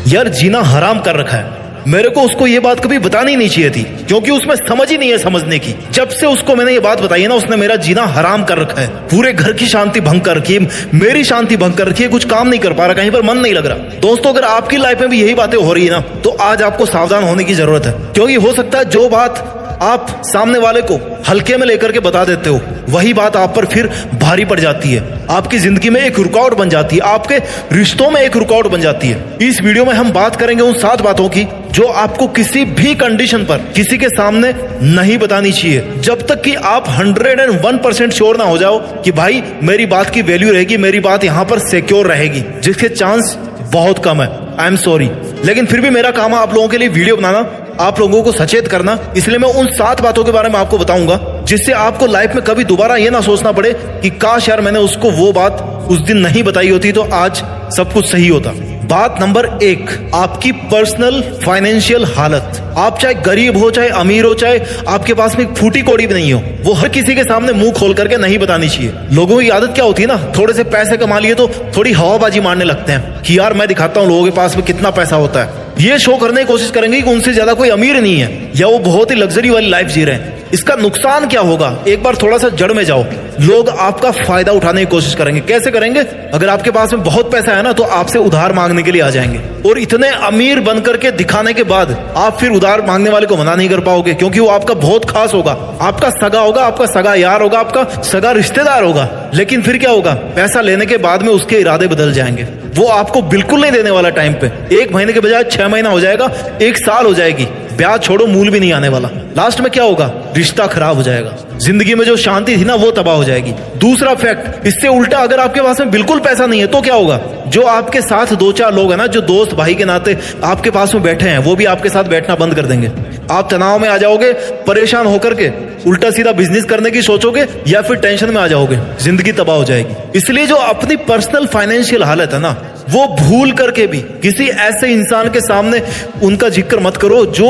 यार जीना हराम कर रखा है। मेरे को उसको ये बात कभी बतानी नहीं चाहिए थी, क्योंकि उसमें समझ ही नहीं है समझने की। जब से उसको मैंने ये बात बताई है ना, उसने मेरा जीना हराम कर रखा है। पूरे घर की शांति भंग कर रखी है, मेरी शांति भंग कर रखी है, कुछ काम नहीं कर पा रहा, कहीं पर मन नहीं लग रहा। दोस्तों, अगर आपकी लाइफ में भी यही बातें हो रही है ना, तो आज आपको सावधान होने की जरूरत है, क्योंकि हो सकता है जो बात आप सामने वाले को हल्के में लेकर के बता देते हो, वही बात आप पर फिर भारी पड़ जाती है, आपकी जिंदगी में एक रुकावट बन जाती है, आपके रिश्तों में एक रुकावट बन जाती है। इस वीडियो में हम बात करेंगे उन 7 बातों की जो आपको किसी भी कंडीशन पर किसी के सामने नहीं बतानी चाहिए, जब तक कि आप 101% श्योर ना हो जाओ कि भाई मेरी बात की वैल्यू रहेगी, मेरी बात यहाँ पर सिक्योर रहेगी, जिसके चांस बहुत कम है। आई एम सॉरी, लेकिन फिर भी मेरा काम है आप लोगों के लिए वीडियो बनाना, आप लोगों को सचेत करना। इसलिए मैं उन 7 बातों के बारे में आपको बताऊंगा, जिससे आपको लाइफ में कभी दोबारा ये ना सोचना पड़े कि काश यार मैंने उसको वो बात उस दिन नहीं बताई होती तो आज सब कुछ सही होता। बात नंबर 1, आपकी पर्सनल फाइनेंशियल हालत। आप चाहे गरीब हो, चाहे अमीर हो, चाहे आपके पास में फूटी कौड़ी भी नहीं हो, वो हर किसी के सामने मुंह खोल करके नहीं बतानी चाहिए। लोगों की आदत क्या होती है ना, थोड़े से पैसे कमा लिए तो थोड़ी हवाबाजी मारने लगते हैं कि यार मैं दिखाता हूँ लोगों के पास में कितना पैसा होता है। ये शो करने की कोशिश करेंगे कि उनसे ज्यादा कोई अमीर नहीं है, या वो बहुत ही लग्जरी वाली लाइफ जी रहे हैं। इसका नुकसान क्या होगा, एक बार थोड़ा सा जड़ में जाओ। लोग आपका फायदा उठाने की कोशिश करेंगे। कैसे करेंगे? अगर आपके पास में बहुत पैसा है ना, तो आपसे उधार मांगने के लिए आ जाएंगे, और इतने अमीर बन करके दिखाने के बाद आप फिर उधार मांगने वाले को मना नहीं कर पाओगे, क्योंकि वो आपका बहुत खास होगा, आपका सगा होगा, आपका सगा यार होगा, आपका सगा रिश्तेदार होगा। लेकिन फिर क्या होगा, पैसा लेने के बाद में उसके इरादे बदल जाएंगे। वो आपको बिल्कुल नहीं देने वाला टाइम पे। 1 महीने के बजाय 6 महीना हो जाएगा, 1 साल हो जाएगी, ब्याज छोड़ो मूल भी नहीं आने वाला। लास्ट में क्या होगा, रिश्ता खराब हो जाएगा, जिंदगी में जो शांति थी ना वो तबाह हो जाएगी। दूसरा फैक्ट, इससे उल्टा अगर आपके पास में बिल्कुल पैसा नहीं है तो क्या होगा, जो आपके साथ 2-4 लोग हैं ना, जो दोस्त भाई के नाते आपके पास में बैठे हैं, वो भी आपके साथ बैठना बंद कर देंगे। आप तनाव में आ जाओगे, परेशान होकर के उल्टा सीधा बिजनेस करने की सोचोगे, या फिर टेंशन में आ जाओगे, जिंदगी तबाह हो जाएगी। इसलिए जो अपनी पर्सनल फाइनेंशियल हालत है ना, वो भूल करके भी किसी ऐसे इंसान के सामने उनका जिक्र मत करो जो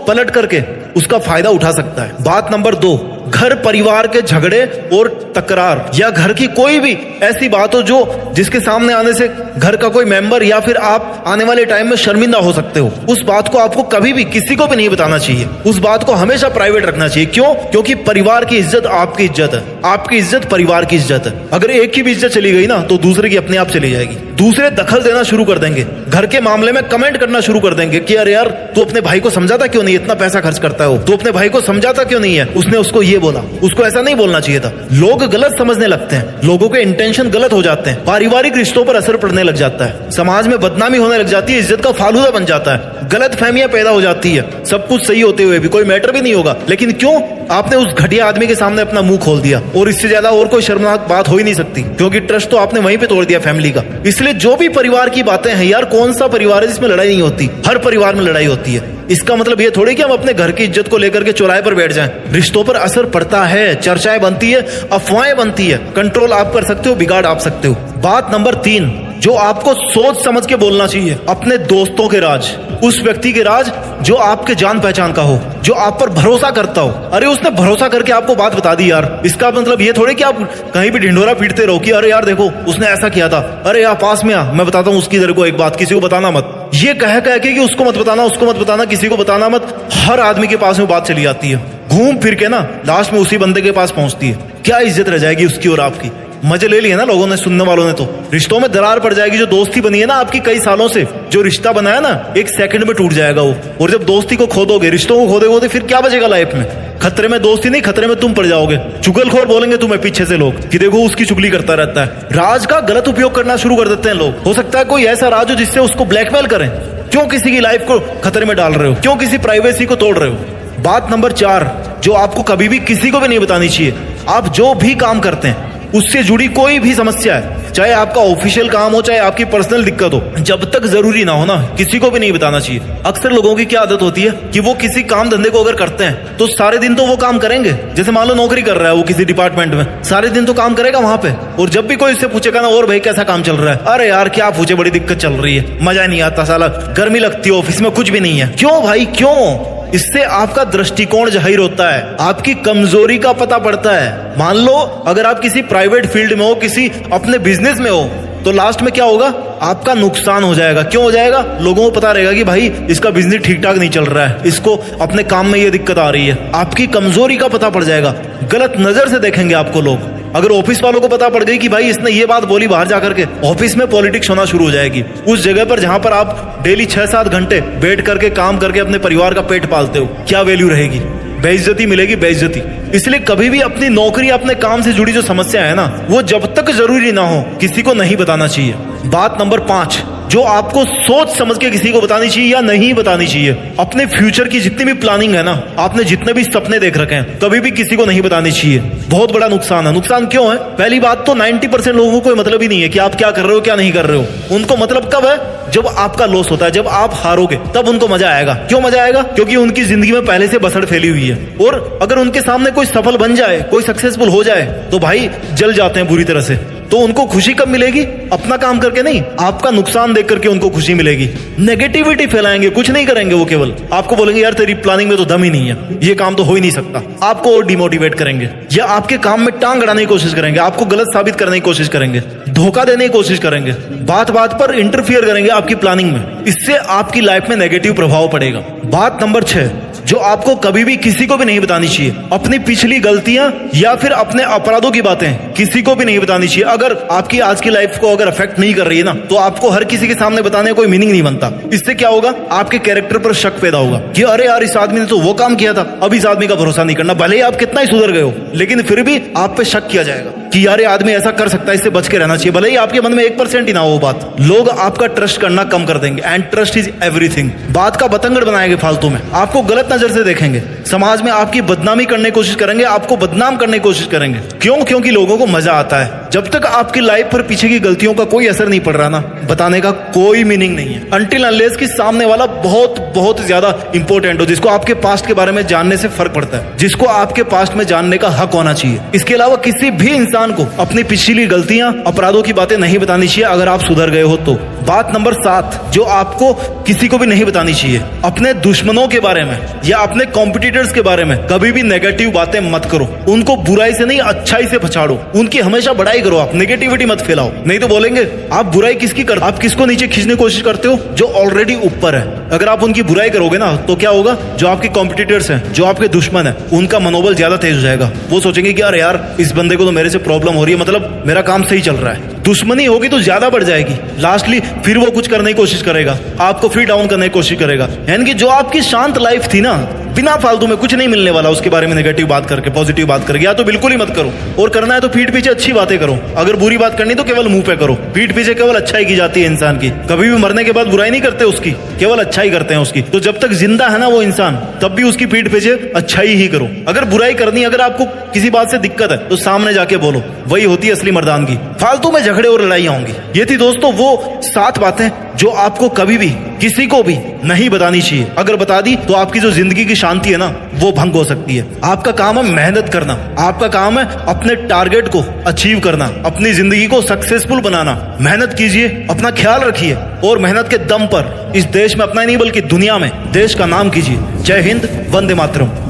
पलट करके उसका फायदा उठा सकता है। बात नंबर 2, घर परिवार के झगड़े और तकरार, या घर की कोई भी ऐसी बात हो जो जिसके सामने आने से घर का कोई मेंबर या फिर आप आने वाले टाइम में शर्मिंदा हो सकते हो, उस बात को आपको कभी भी किसी को भी नहीं बताना चाहिए। उस बात को हमेशा प्राइवेट रखना चाहिए। क्यों? क्योंकि परिवार की इज्जत आपकी इज्जत है, आपकी इज्जत परिवार की इज्जत है। अगर एक की भी इज्जत चली गई ना, तो दूसरे की अपने आप चली जाएगी। दूसरे दखल देना शुरू कर देंगे, घर के मामले में कमेंट करना शुरू कर देंगे कि अरे यार तू अपने भाई को समझाता क्यों नहीं, इतना पैसा खर्च करता है, तू अपने भाई को समझाता क्यों नहीं है, उसने उसको ये बोला, उसको ऐसा नहीं बोलना चाहिए था। लोग गलत समझने लगते हैं, लोगों के इंटेंशन गलत हो जाते हैं, पारिवारिक रिश्तों पर असर पड़ने लग जाता है, समाज में बदनामी होने लग जाती है, इज्जत का फालूदा बन जाता है, गलत फहमियां पैदा हो जाती है। सब कुछ सही होते हुए भी कोई मैटर भी नहीं होगा, लेकिन क्यों? आपने उस घटिया आदमी के सामने अपना मुंह खोल दिया, और इससे ज्यादा और कोई शर्मनाक बात हो ही नहीं सकती, क्योंकि ट्रस्ट तो आपने वहीं पे तोड़ दिया फैमिली का। इसलिए जो भी परिवार की बातें हैं यार, कौन सा परिवार है जिसमें लड़ाई नहीं होती? हर परिवार में लड़ाई होती है। इसका मतलब ये थोड़ी कि हम अपने घर की इज्जत को लेकर के चौराहे पर बैठ जाएं। रिश्तों पर असर पड़ता है, चर्चाएं बनती है, अफवाहें बनती है। कंट्रोल आप कर सकते हो, बिगाड़ आप सकते हो। बात नंबर 3, जो आपको सोच समझ के बोलना चाहिए, अपने दोस्तों के राज, उस व्यक्ति के राज जो आपके जान पहचान का हो, जो आप पर भरोसा करता हो। अरे उसने भरोसा करके आपको बात बता दी यार, इसका मतलब ये थोड़ी कि आप कहीं भी ढिंढोरा पीटते रहो कि अरे यार देखो उसने ऐसा किया था, अरे यार पास में आ, मैं बताता हूँ उसकी तेरे को एक बात, किसी को बताना मत। ये कह के कि उसको मत बताना, उसको मत बताना, किसी को बताना मत। हर आदमी के पास में बात चली जाती है, घूम फिर के ना लास्ट में उसी बंदे के पास पहुंचती है। क्या इज्जत रह जाएगी उसकी और आपकी? मजे ले लिए ना लोगों ने, सुनने वालों ने। तो रिश्तों में दरार पड़ जाएगी। जो दोस्ती बनी है ना आपकी कई सालों से, जो रिश्ता बनाया ना, 1 सेकंड में टूट जाएगा वो। और जब दोस्ती को खो दोगे, रिश्तों को खो दोगे, तो फिर क्या बचेगा लाइफ में? खतरे में दोस्ती नहीं, खतरे में तुम पड़ जाओगे। चुगलखोर बोलेंगे तुम्हें पीछे से लोग कि देखो उसकी चुगली करता रहता है। राज का गलत उपयोग करना शुरू कर देते हैं लोग। हो सकता है कोई ऐसा राज हो जिससे उसको ब्लैकमेल करें। क्यों किसी की लाइफ को खतरे में डाल रहे हो? क्यों किसी प्राइवेसी को तोड़ रहे हो? बात नंबर 4, जो आपको कभी भी किसी को भी नहीं बतानी चाहिए, आप जो भी काम करते हैं उससे जुड़ी कोई भी समस्या है, चाहे आपका ऑफिशियल काम हो, चाहे आपकी पर्सनल दिक्कत हो, जब तक जरूरी ना हो ना, किसी को भी नहीं बताना चाहिए। अक्सर लोगों की क्या आदत होती है कि वो किसी काम धंधे को अगर करते हैं तो सारे दिन तो वो काम करेंगे। जैसे मान लो नौकरी कर रहा है वो किसी डिपार्टमेंट में, सारे दिन तो काम करेगा वहां पे, और जब भी कोई इससे पूछेगा ना, और भाई कैसा काम चल रहा है, अरे यार क्या पूछे, बड़ी दिक्कत चल रही है, मजा नहीं आता, साला गर्मी लगती है, ऑफिस में कुछ भी नहीं है। क्यों भाई क्यों? इससे आपका दृष्टिकोण जाहिर होता है, आपकी कमजोरी का पता पड़ता है। मान लो अगर आप किसी प्राइवेट फील्ड में हो, किसी अपने बिजनेस में हो, तो लास्ट में क्या होगा, आपका नुकसान हो जाएगा। क्यों हो जाएगा? लोगों को पता रहेगा कि भाई इसका बिजनेस ठीक ठाक नहीं चल रहा है, इसको अपने काम में ये दिक्कत आ रही है। आपकी कमजोरी का पता पड़ जाएगा, गलत नजर से देखेंगे आपको लोग। अगर ऑफिस वालों को पता पड़ गई कि भाई इसने ये बात बोली बाहर जाकर के, ऑफिस में पॉलिटिक्स होना शुरू हो जाएगी। उस जगह पर जहां पर आप डेली 6-7 घंटे बैठ करके काम करके अपने परिवार का पेट पालते हो, क्या वैल्यू रहेगी? बेइज्जती मिलेगी, बेइज्जती। इसलिए कभी भी अपनी नौकरी, अपने काम से जुड़ी जो समस्या है ना, वो जब तक जरूरी ना हो किसी को नहीं बताना चाहिए। बात नंबर 5 जो आपको सोच समझ के किसी को बतानी चाहिए या नहीं बतानी चाहिए, अपने फ्यूचर की जितनी भी प्लानिंग है ना, आपने जितने भी सपने देख रखे हैं, कभी भी किसी को नहीं बतानी चाहिए। बहुत बड़ा नुकसान है। नुकसान क्यों है? पहली बात तो 90% लोगों को कोई मतलब ही नहीं है कि आप क्या कर रहे हो क्या नहीं कर रहे हो। उनको मतलब कब है? जब आपका लॉस होता है, जब आप हारोगे, तब उनको मजा आएगा। क्यों मजा आएगा? क्योंकि उनकी जिंदगी में पहले से बसड़ फैली हुई है। और अगर उनके सामने कोई सफल बन जाए, कोई सक्सेसफुल हो जाए, तो भाई जल जाते हैं बुरी तरह से। तो उनको खुशी कब मिलेगी? अपना काम करके नहीं, आपका नुकसान देख करके उनको खुशी मिलेगी। नेगेटिविटी फैलाएंगे, कुछ नहीं करेंगे। वो केवल आपको बोलेंगे यार तेरी प्लानिंग में तो दम ही नहीं है, ये काम तो हो ही नहीं सकता। आपको और डिमोटिवेट करेंगे, या आपके काम में टांग अड़ाने की कोशिश करेंगे, आपको गलत साबित करने की कोशिश करेंगे, धोखा देने की कोशिश करेंगे, बात बात पर इंटरफियर करेंगे आपकी प्लानिंग में। इससे आपकी लाइफ में नेगेटिव प्रभाव पड़ेगा। बात नंबर 6 जो आपको कभी भी किसी को भी नहीं बतानी चाहिए, अपनी पिछली गलतियां या फिर अपने अपराधों की बातें किसी को भी नहीं बतानी चाहिए। अगर आपकी आज की लाइफ को अगर अफेक्ट नहीं कर रही है ना, तो आपको हर किसी के सामने बताने का कोई मीनिंग नहीं बनता। इससे क्या होगा? आपके कैरेक्टर पर शक पैदा होगा कि अरे यार इस आदमी ने तो वो काम किया था, अब इस आदमी का भरोसा नहीं करना। भले ही आप कितना ही सुधर गए हो, लेकिन फिर भी आप पे शक किया जाएगा कि यार ये आदमी ऐसा कर सकता है, इससे बच के रहना चाहिए। भले ही आपके मन में 1% ही ना हो वो बात, लोग आपका ट्रस्ट करना कम कर देंगे। And trust is everything. बात का बतंगड़ बनाएंगे फालतू में, आपको गलत नजर से देखेंगे, समाज में आपकी बदनामी करने की कोशिश करेंगे, आपको बदनाम करने की कोशिश करेंगे। क्यों? क्योंकि लोगों को मजा आता है। जब तक आपकी लाइफ पर पीछे की गलतियों का कोई असर नहीं पड़ रहा ना, बताने का कोई मीनिंग नहीं है। अनटिल अनलेस कि सामने वाला बहुत बहुत ज्यादा इंपॉर्टेंट हो, जिसको आपके पास्ट के बारे में जानने से फर्क पड़ता है, जिसको आपके पास्ट में जानने का हक होना चाहिए। इसके अलावा किसी भी इंसान को अपनी पिछली गलतियां, अपराधों की बातें नहीं बतानी चाहिए अगर आप सुधर गए हो तो। बात नंबर 7 जो आपको किसी को भी नहीं बतानी चाहिए, अपने दुश्मनों के बारे में या अपने कॉम्पिटिटर्स के बारे में कभी भी नेगेटिव बातें मत करो। उनको बुराई से नहीं, अच्छाई से पछाड़ो, उनकी हमेशा बड़ाई करो। आप नेगेटिविटी मत फैलाओ, नहीं तो बोलेंगे आप बुराई किसकी करते, आप किसको नीचे खींचने की कोशिश करते हो? जो ऑलरेडी ऊपर है। अगर आप उनकी बुराई करोगे ना, तो क्या होगा? जो आपके कॉम्पिटिटर्स हैं, जो आपके दुश्मन है, उनका मनोबल ज्यादा तेज हो जाएगा। वो सोचेंगे कि अरे यार इस बंदे को तो मेरे से प्रॉब्लम हो रही है, मतलब मेरा काम सही चल रहा है। दुश्मनी होगी तो ज्यादा बढ़ जाएगी। लास्टली फिर वो कुछ करने की कोशिश करेगा, आपको फिर डाउन करने की कोशिश करेगा। यानी कि जो आपकी शांत लाइफ थी ना, बिना फालतू में कुछ नहीं मिलने वाला, उसके बारे में नेगेटिव बात करके पॉजिटिव बात करके या तो बिल्कुल ही मत करो। और करना है तो पीठ पीछे अच्छी बातें करो। अगर बुरी बात करनी तो केवल मुंह पे करो। पीठ पीछे केवल अच्छाई की जाती है इंसान की। कभी भी मरने के बाद बुराई नहीं करते उसकी, केवल अच्छाई करते हैं उसकी। तो जब तक जिंदा है ना वो इंसान, तब भी उसकी पीठ पीछे अच्छाई ही करो। अगर बुराई करनी, अगर आपको किसी बात से दिक्कत है, तो सामने जाके बोलो, वही होती है असली मर्दानगी। फालतू में झगड़े और लड़ाइयां होंगी। ये थी दोस्तों वो 7 बातें जो आपको कभी भी किसी को भी नहीं बतानी चाहिए। अगर बता दी तो आपकी जो जिंदगी की शांति है ना, वो भंग हो सकती है। आपका काम है मेहनत करना, आपका काम है अपने टारगेट को अचीव करना, अपनी जिंदगी को सक्सेसफुल बनाना। मेहनत कीजिए, अपना ख्याल रखिए और मेहनत के दम पर इस देश में अपना ही नहीं बल्कि दुनिया में देश का नाम कीजिए। जय हिंद, वंदे मातरम।